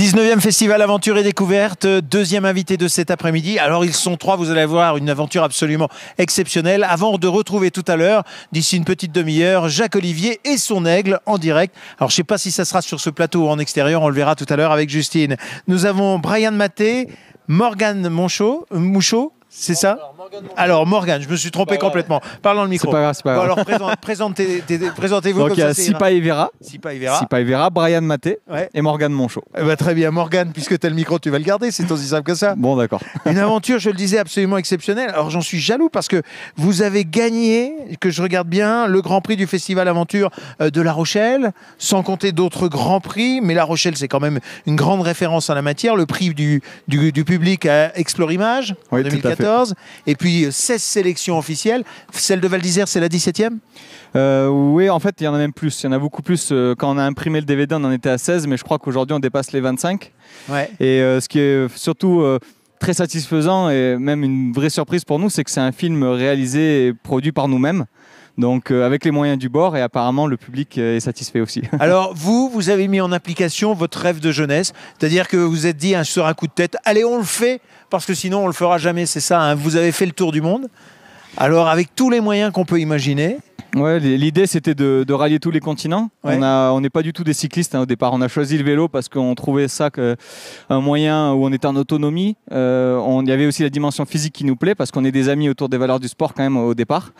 19e Festival Aventure et Découverte, deuxième invité de cet après-midi. Alors ils sont trois, vous allez voir une aventure absolument exceptionnelle. Avant de retrouver tout à l'heure, d'ici une petite demi-heure, Jacques Olivier et son aigle en direct. Alors je ne sais pas si ça sera sur ce plateau ou en extérieur, on le verra tout à l'heure avec Justine. Nous avons Brian Maté, Morgane Mouchot, c'est ça? Alors Morgane, je me suis trompé complètement. Parle dans le micro. C'est pas grave, c'est pas grave. Alors présentez-vous. Donc comme il y a ça, Sipa Evera, Brian Maté et Morgane Monchot. Très bien, Morgane, puisque tu as le micro, tu vas le garder, c'est aussi simple que ça. Bon, d'accord. Une aventure, je le disais, absolument exceptionnelle. Alors j'en suis jaloux parce que vous avez gagné, que je regarde bien, le Grand Prix du Festival Aventure de La Rochelle, sans compter d'autres grands prix. Mais La Rochelle, c'est quand même une grande référence en la matière. Le prix du public à Explore Image en 2014. Et puis 16 sélections officielles. Celle de Val d'Isère, c'est la 17e? Oui, en fait, il y en a même plus. Il y en a beaucoup plus. Quand on a imprimé le DVD, on en était à 16, mais je crois qu'aujourd'hui, on dépasse les 25. Ouais. Et ce qui est surtout très satisfaisant et même une vraie surprise pour nous, c'est que c'est un film réalisé et produit par nous-mêmes. Donc avec les moyens du bord, et apparemment le public est satisfait aussi. Alors vous avez mis en application votre rêve de jeunesse, c'est-à-dire que vous vous êtes dit sur un coup de tête, allez on le fait, parce que sinon on le fera jamais, c'est ça, hein. Vous avez fait le tour du monde, alors avec tous les moyens qu'on peut imaginer. Ouais, l'idée c'était de rallier tous les continents. Ouais. On n'est pas du tout des cyclistes au départ. On a choisi le vélo parce qu'on trouvait ça un moyen où on était en autonomie. Il y avait aussi la dimension physique qui nous plaît parce qu'on est des amis autour des valeurs du sport quand même au départ.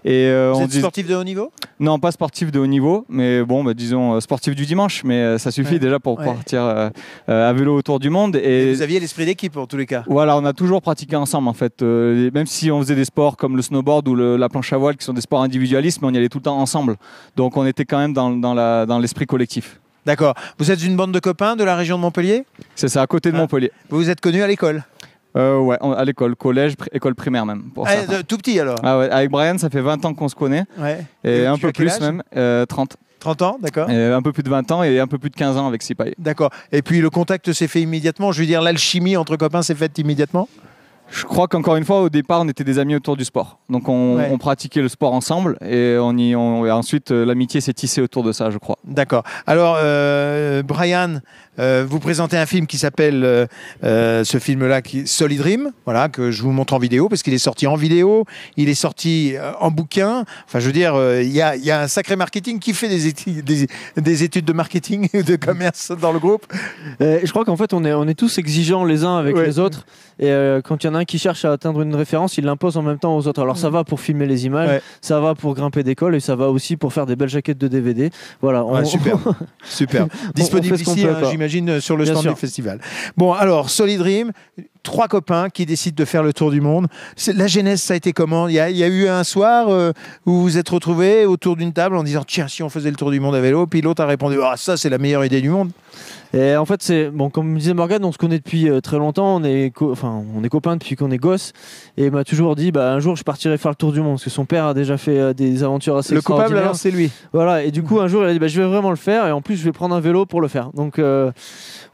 Et vous êtes sportif de haut niveau? Non, pas sportif de haut niveau, mais bon, disons sportif du dimanche. Mais ça suffit déjà pour partir à vélo autour du monde. Et vous aviez l'esprit d'équipe en tous les cas. Voilà, on a toujours pratiqué ensemble en fait. Même si on faisait des sports comme le snowboard ou la planche à voile qui sont des sports individualistes, mais on y allait tout le temps ensemble. Donc on était quand même dans l'esprit collectif. D'accord. Vous êtes une bande de copains de la région de Montpellier? C'est ça, à côté de Montpellier. Vous vous êtes connus à l'école? Ouais, à l'école, collège, école primaire même. Tout petit alors? Ah ouais, avec Brian, ça fait 20 ans qu'on se connaît. Ouais. Et un peu plus même, 30. 30 ans, d'accord. Un peu plus de 20 ans et un peu plus de 15 ans avec Sipaï. D'accord. Et puis le contact s'est fait immédiatement? Je veux dire, l'alchimie entre copains s'est faite immédiatement? Je crois qu'encore une fois, au départ, on était des amis autour du sport. Donc, on pratiquait le sport ensemble et ensuite, l'amitié s'est tissée autour de ça, je crois. D'accord. Alors, Brian, vous présentez un film qui s'appelle, ce film-là, Solid Dream, voilà, que je vous montre en vidéo, parce qu'il est sorti en vidéo, il est sorti en bouquin. Enfin, je veux dire, il y a un sacré marketing. Qui fait des études de marketing et de commerce dans le groupe? Je crois qu'en fait, on est tous exigeants les uns avec les autres. Et quand il y en a un qui cherche à atteindre une référence, il l'impose en même temps aux autres. Alors ça va pour filmer les images, ça va pour grimper des cols et ça va aussi pour faire des belles jaquettes de DVD. Voilà. Super. Super. Disponible ici, j'imagine, sur le stand du festival. Bon, alors, Solid Dream, 3 copains qui décident de faire le tour du monde. La genèse, ça a été comment? Il y a eu un soir où vous vous êtes retrouvés autour d'une table en disant tiens, si on faisait le tour du monde à vélo, puis l'autre a répondu ah, ça, c'est la meilleure idée du monde. Et en fait, comme disait Morgane, on se connaît depuis très longtemps, on est copains depuis qu'on est gosse, et il m'a toujours dit un jour je partirai faire le tour du monde, parce que son père a déjà fait des aventures assez extraordinaires. Le coupable alors c'est lui. Voilà, et du coup un jour il a dit je vais vraiment le faire, et en plus je vais prendre un vélo pour le faire. Donc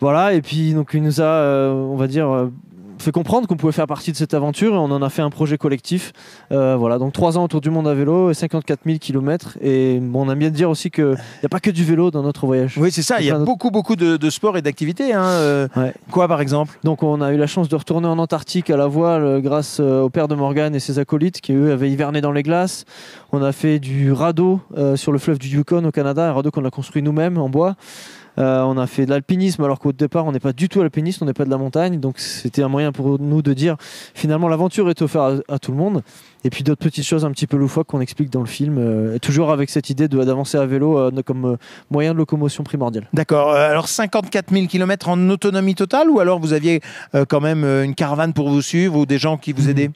voilà, et puis donc, il nous a, on va dire, fait comprendre qu'on pouvait faire partie de cette aventure et on en a fait un projet collectif. Voilà, donc 3 ans autour du monde à vélo et 54 000 km. Et bon, on aime bien dire aussi qu'il n'y a pas que du vélo dans notre voyage. Oui, c'est ça, il y a beaucoup de sports et d'activités. Hein. Quoi par exemple? Donc on a eu la chance de retourner en Antarctique à la voile grâce au père de Morgane et ses acolytes qui eux avaient hiverné dans les glaces. On a fait du radeau sur le fleuve du Yukon au Canada, un radeau qu'on a construit nous-mêmes en bois. On a fait de l'alpinisme alors qu'au départ on n'est pas du tout alpiniste, on n'est pas de la montagne, donc c'était un moyen pour nous de dire finalement l'aventure est offerte à tout le monde. Et puis d'autres petites choses un petit peu loufoques qu'on explique dans le film, toujours avec cette idée d'avancer à vélo comme moyen de locomotion primordial. D'accord, alors 54 000 km en autonomie totale, ou alors vous aviez quand même une caravane pour vous suivre ou des gens qui vous aidaient?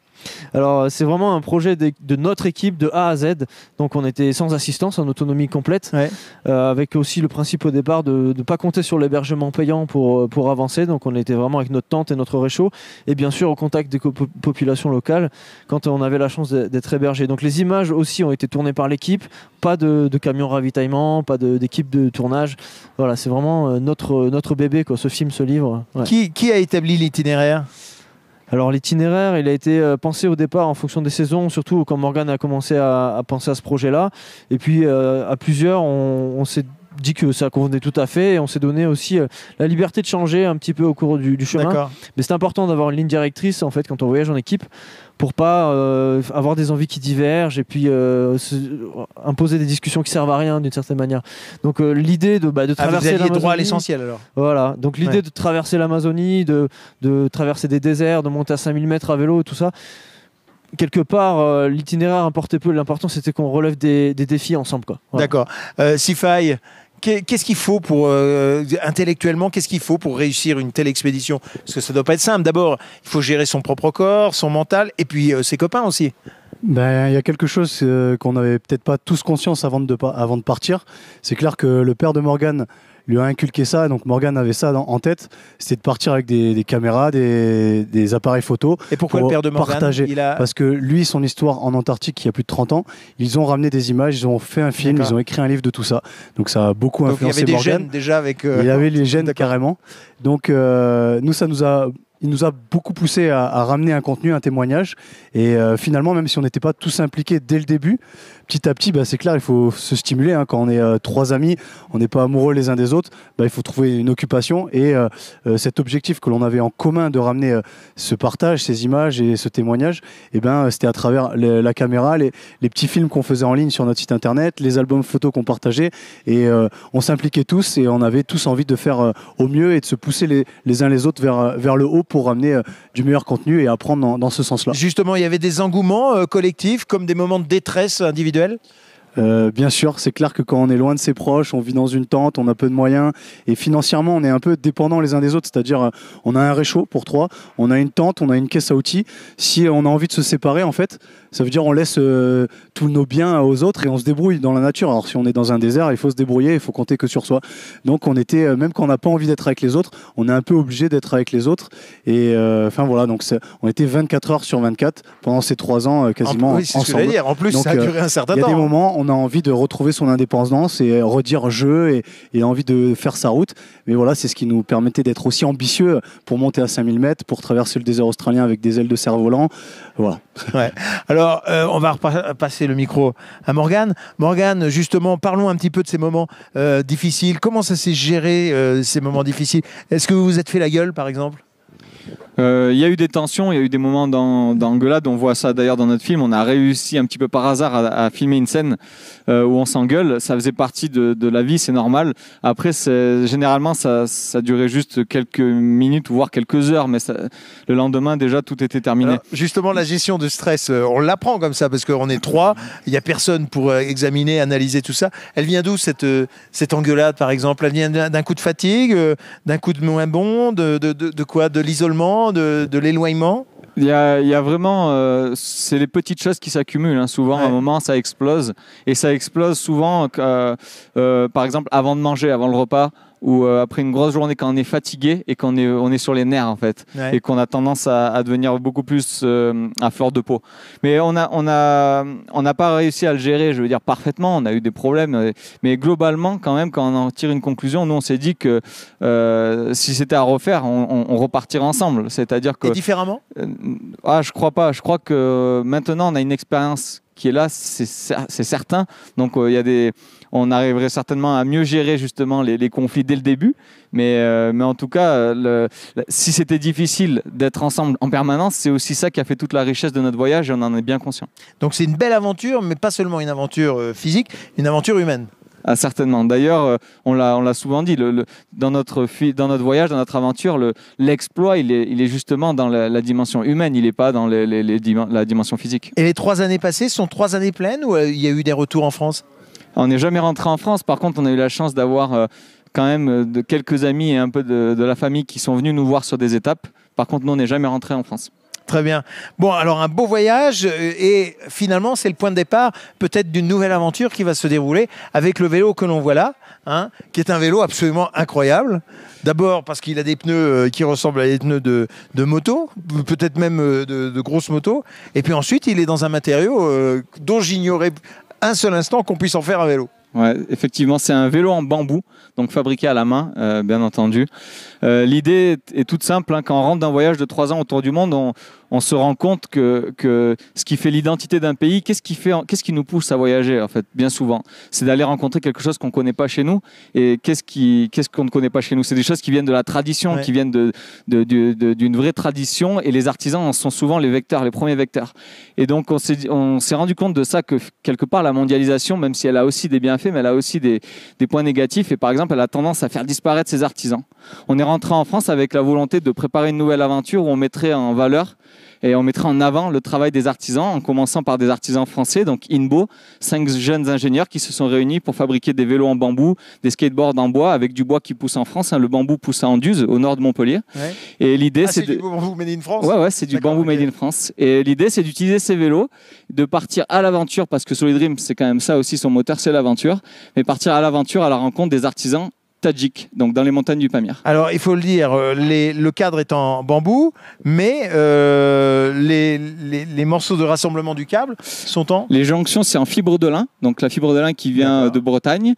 Alors c'est vraiment un projet de notre équipe de A à Z, donc on était sans assistance, en autonomie complète, avec aussi le principe au départ de ne pas compter sur l'hébergement payant pour avancer, donc on était vraiment avec notre tente et notre réchaud, et bien sûr au contact des populations locales quand on avait la chance d'être hébergé. Donc les images aussi ont été tournées par l'équipe, pas de camion ravitaillement, pas d'équipe de tournage, voilà, c'est vraiment notre bébé quoi, ce film, ce livre. Qui a établi l'itinéraire? Alors l'itinéraire, il a été pensé au départ en fonction des saisons, surtout quand Morgane a commencé à penser à ce projet-là. Et puis à plusieurs, on s'est dit que ça convenait tout à fait et on s'est donné aussi la liberté de changer un petit peu au cours du chemin. Mais c'est important d'avoir une ligne directrice en fait quand on voyage en équipe pour pas avoir des envies qui divergent et puis imposer des discussions qui servent à rien d'une certaine manière. Donc l'idée de traverser l'Amazonie, droit à l'essentiel alors. Voilà, donc l'idée de traverser l'Amazonie, de traverser des déserts, de monter à 5000 mètres à vélo, tout ça. Quelque part, l'itinéraire importait peu. L'important, c'était qu'on relève des défis ensemble, quoi. Voilà. D'accord. Sifaï, qu'est-ce qu'il faut pour intellectuellement, qu'est-ce qu'il faut pour réussir une telle expédition? Parce que ça doit pas être simple. D'abord, il faut gérer son propre corps, son mental, et puis ses copains aussi. Ben, il y a quelque chose qu'on n'avait peut-être pas tous conscience avant de partir. C'est clair que le père de Morgane lui a inculqué ça, donc Morgane avait ça en tête, c'était de partir avec des caméras, des appareils photo. Et pourquoi le père de Morgane partager. Parce que lui, son histoire en Antarctique, il y a plus de 30 ans, ils ont ramené des images, ils ont fait un film, ils ont écrit un livre de tout ça. Donc ça a beaucoup influencé Morgane. Il y avait des gènes déjà avec... Il avait les gènes carrément. Donc nous, il nous a beaucoup poussé à ramener un contenu, un témoignage. Et finalement, même si on n'était pas tous impliqués dès le début, petit à petit, c'est clair, il faut se stimuler. Hein. Quand on est trois amis, on n'est pas amoureux les uns des autres, il faut trouver une occupation. Et cet objectif que l'on avait en commun de ramener ce partage, ces images et ce témoignage, c'était à travers la caméra, les petits films qu'on faisait en ligne sur notre site internet, les albums photos qu'on partageait. Et on s'impliquait tous et on avait tous envie de faire au mieux et de se pousser les uns les autres vers le haut pour ramener du meilleur contenu et apprendre dans ce sens-là. Justement, il y avait des engouements collectifs comme des moments de détresse individuelle? Bien sûr, c'est clair que quand on est loin de ses proches, on vit dans une tente, on a peu de moyens et financièrement on est un peu dépendants les uns des autres, c'est-à-dire on a un réchaud pour 3, on a une tente, on a une caisse à outils. Si on a envie de se séparer, en fait, ça veut dire on laisse tous nos biens aux autres et on se débrouille dans la nature. Alors si on est dans un désert, il faut se débrouiller, il faut compter que sur soi. Donc on était, même quand on n'a pas envie d'être avec les autres, on est un peu obligé d'être avec les autres. Et voilà, donc on était 24 heures sur 24 pendant ces 3 ans quasiment oui, c'est ensemble. Ce que j'allais dire. En plus, donc, ça a duré un certain temps. Il y a des moments, on a envie de retrouver son indépendance et redire je et envie de faire sa route. Mais voilà, c'est ce qui nous permettait d'être aussi ambitieux pour monter à 5000 mètres, pour traverser le désert australien avec des ailes de cerf-volant. Voilà. Ouais. Alors, on va repasser le micro à Morgane. Morgane, justement, parlons un petit peu de ces moments difficiles. Comment ça s'est géré, ces moments difficiles? Est-ce que vous vous êtes fait la gueule, par exemple? Il y a eu des tensions, il y a eu des moments d'engueulade. On voit ça d'ailleurs dans notre film. On a réussi un petit peu par hasard à filmer une scène où on s'engueule. Ça faisait partie de la vie, c'est normal. Après, généralement, ça durait juste quelques minutes, voire quelques heures. Mais le lendemain, déjà, tout était terminé. Alors, justement, la gestion de stress, on l'apprend comme ça parce qu'on est 3. Il n'y a personne pour examiner, analyser tout ça. Elle vient d'où cette engueulade, par exemple? Elle vient d'un coup de fatigue, d'un coup de moins bon, de quoi? De l'isolement, de l'éloignement? Il y a vraiment, c'est les petites choses qui s'accumulent. Hein. Souvent, à un moment, ça explose. Et ça explose souvent, par exemple, avant de manger, avant le repas, ou après une grosse journée, quand on est fatigué et qu'on est sur les nerfs, en fait. Ouais. Et qu'on a tendance à devenir beaucoup plus à fleur de peau. Mais on n'a pas réussi à le gérer, je veux dire, parfaitement. On a eu des problèmes. Mais globalement, quand même, quand on en tire une conclusion, nous, on s'est dit que si c'était à refaire, on repartirait ensemble. C'est-à-dire que... Et différemment? Je crois pas. Je crois que maintenant, on a une expérience qui est là, c'est certain. Donc, on arriverait certainement à mieux gérer justement les conflits dès le début. Mais en tout cas, si c'était difficile d'être ensemble en permanence, c'est aussi ça qui a fait toute la richesse de notre voyage et on en est bien conscient. Donc, c'est une belle aventure, mais pas seulement une aventure physique, une aventure humaine. Ah, certainement. D'ailleurs, on l'a souvent dit, dans notre voyage, dans notre aventure, l'exploit, il est justement dans la dimension humaine, il n'est pas dans la dimension physique. Et les 3 années passées sont 3 années pleines ou il y a eu des retours en France? On n'est jamais rentré en France. Par contre, on a eu la chance d'avoir quand même quelques amis et un peu de la famille qui sont venus nous voir sur des étapes. Par contre, nous, on n'est jamais rentré en France. Très bien. Bon, alors un beau voyage et finalement, c'est le point de départ peut-être d'une nouvelle aventure qui va se dérouler avec le vélo que l'on voit là, hein, qui est un vélo absolument incroyable. D'abord parce qu'il a des pneus qui ressemblent à des pneus de moto, peut-être même de grosses motos. Et puis ensuite, il est dans un matériau dont j'ignorais un seul instant qu'on puisse en faire un vélo. Ouais, effectivement, c'est un vélo en bambou, donc fabriqué à la main, bien entendu. L'idée est toute simple, hein. Quand on rentre d'un voyage de 3 ans autour du monde, on se rend compte que ce qui fait l'identité d'un pays, qu'est-ce qui nous pousse à voyager, en fait, bien souvent, c'est d'aller rencontrer quelque chose qu'on ne connaît pas chez nous. Et qu'est-ce qu'on ne connaît pas chez nous? C'est des choses qui viennent de la tradition, qui viennent d'une vraie tradition, et les artisans en sont souvent les vecteurs, les premiers vecteurs. Et donc, on s'est rendu compte de ça, que quelque part, la mondialisation, même si elle a aussi des bienfaits, mais elle a aussi des points négatifs. Et par exemple, elle a tendance à faire disparaître ses artisans. On est rentré en France avec la volonté de préparer une nouvelle aventure où on mettrait en valeur et on mettrait en avant le travail des artisans, en commençant par des artisans français, donc INBO, 5 jeunes ingénieurs qui se sont réunis pour fabriquer des vélos en bambou, des skateboards en bois, avec du bois qui pousse en France, hein. Le bambou pousse à Anduze, au nord de Montpellier. Ouais. Et l'idée, c'est du bambou made in France. Ouais, c'est du bambou made in France. Et l'idée, c'est d'utiliser ces vélos, de partir à l'aventure, parce que Solid Dream, c'est quand même ça aussi, son moteur, c'est l'aventure, mais partir à l'aventure à la rencontre des artisans tadjik, donc dans les montagnes du Pamir. Alors, il faut le dire, le cadre est en bambou, mais les morceaux de rassemblement du câble sont en... Les jonctions, c'est en fibre de lin, donc la fibre de lin qui vient de Bretagne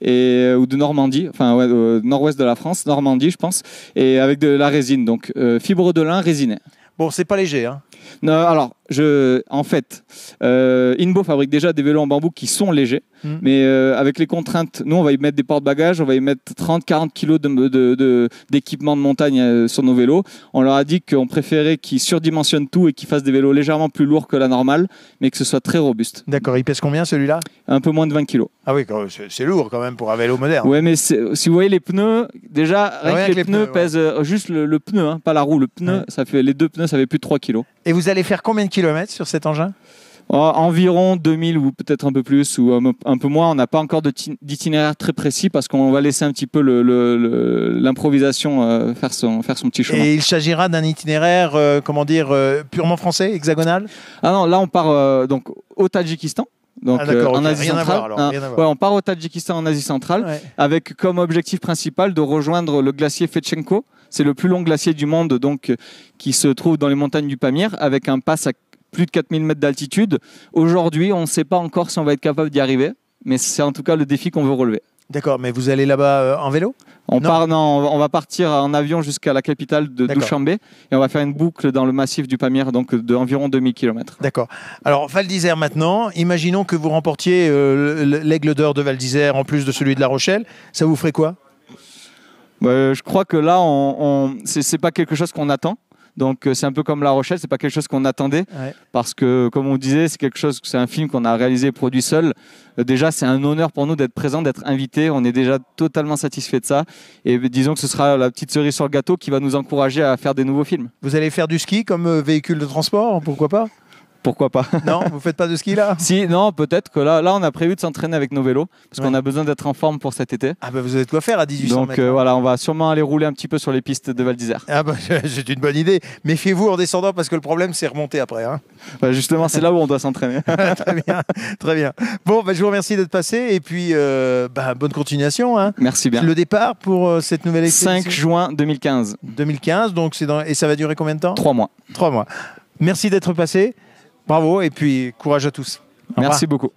ou de Normandie, enfin nord-ouest de la France, Normandie, je pense, et avec de la résine, donc fibre de lin résinée. Bon, c'est pas léger, hein. Non, alors, en fait, INBO fabrique déjà des vélos en bambou qui sont légers, mais avec les contraintes, nous, on va y mettre des porte-bagages, on va y mettre 30-40 kilos d'équipement de montagne sur nos vélos. On leur a dit qu'on préférait qu'ils surdimensionnent tout et qu'ils fassent des vélos légèrement plus lourds que la normale, mais que ce soit très robuste. D'accord, il pèse combien celui-là? Un peu moins de 20 kilos. Ah oui, c'est lourd quand même pour un vélo moderne. Ouais, mais si vous voyez les pneus, déjà, rien que les pneus pèsent juste le pneu, hein, pas la roue, le pneu, ça fait, les deux pneus, ça fait plus de 3 kilos. Et vous allez faire combien de kilomètres sur cet engin? Environ 2000 ou peut-être un peu plus ou un peu moins. On n'a pas encore d'itinéraire très précis parce qu'on va laisser un petit peu l'improvisation faire son petit chemin. Et il s'agira d'un itinéraire, purement français, hexagonal? Ah non, là on part donc au Tadjikistan. Donc en Asie centrale. On part au Tadjikistan en Asie centrale avec comme objectif principal de rejoindre le glacier Fetchenko. C'est le plus long glacier du monde donc qui se trouve dans les montagnes du Pamir avec un pass à plus de 4000 mètres d'altitude. Aujourd'hui, on ne sait pas encore si on va être capable d'y arriver, mais c'est en tout cas le défi qu'on veut relever. D'accord, mais vous allez là-bas en vélo? On va partir en avion jusqu'à la capitale de Douchambé et on va faire une boucle dans le massif du Pamir, donc d'environ 2000 km. D'accord. Alors, Val d'Isère maintenant, imaginons que vous remportiez l'Aigle d'Or de Val d'Isère en plus de celui de La Rochelle. Ça vous ferait quoi? Je crois que là, c'est pas quelque chose qu'on attend. Donc c'est un peu comme La Rochelle, c'est pas quelque chose qu'on attendait parce que comme on disait, c'est un film qu'on a réalisé et produit seul. Déjà c'est un honneur pour nous d'être présent, d'être invité. On est déjà totalement satisfait de ça et disons que ce sera la petite cerise sur le gâteau qui va nous encourager à faire des nouveaux films. Vous allez faire du ski comme véhicule de transport, pourquoi pas? Pourquoi pas? Non, vous faites pas de ski là? Si, non, peut-être que là, on a prévu de s'entraîner avec nos vélos parce qu'on a besoin d'être en forme pour cet été. Ah bah vous avez de quoi faire à 1800 donc, mètres. Donc voilà, on va sûrement aller rouler un petit peu sur les pistes de Val d'Isère. Ah bah c'est une bonne idée. Méfiez-vous en descendant parce que le problème c'est remonter après. Hein. Justement, c'est là où on doit s'entraîner. Très bien, très bien. Bon, je vous remercie d'être passé et puis bonne continuation. Hein. Merci bien. Le départ pour cette nouvelle expédition? 5 juin 2015. 2015, donc et ça va durer combien de temps? 3 mois. 3 mois. Merci d'être passé. Bravo et puis courage à tous. Merci beaucoup.